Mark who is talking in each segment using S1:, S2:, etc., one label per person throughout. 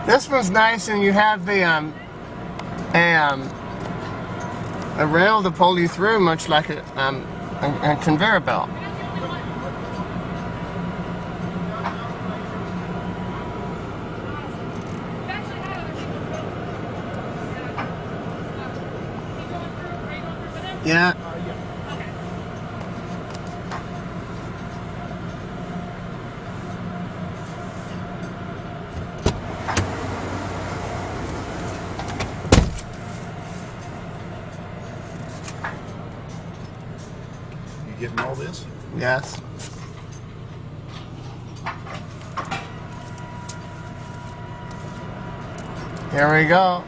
S1: This one's nice, and you have the a rail to pull you through, much like a conveyor belt. Yeah.
S2: You getting all this?
S1: Yes. Here we go.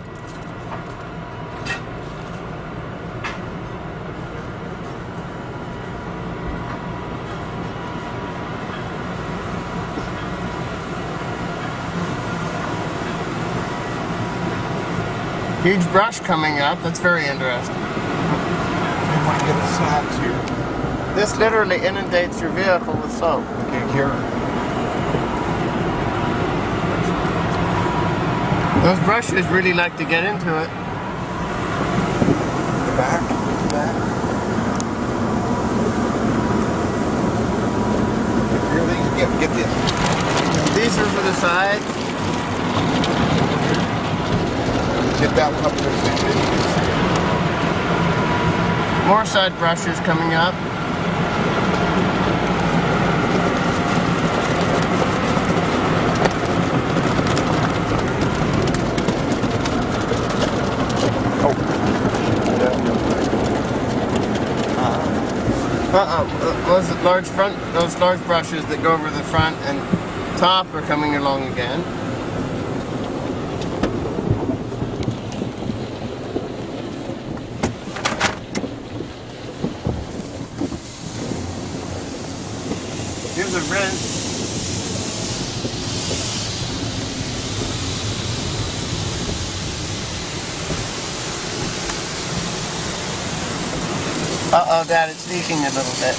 S1: Huge brush coming up. That's very interesting.
S2: You might get a size here.
S1: This literally inundates your vehicle with soap.
S2: Can't carry it.
S1: Those brushes really like to get into it.
S2: The back. The back. Here, these. Yeah, get this.
S1: These are for the side.
S2: Get that one up there.
S1: More side brushes coming up. Those large brushes that go over the front and top are coming along again. Here's a wrench. Uh-oh, Dad, it's leaking a little bit.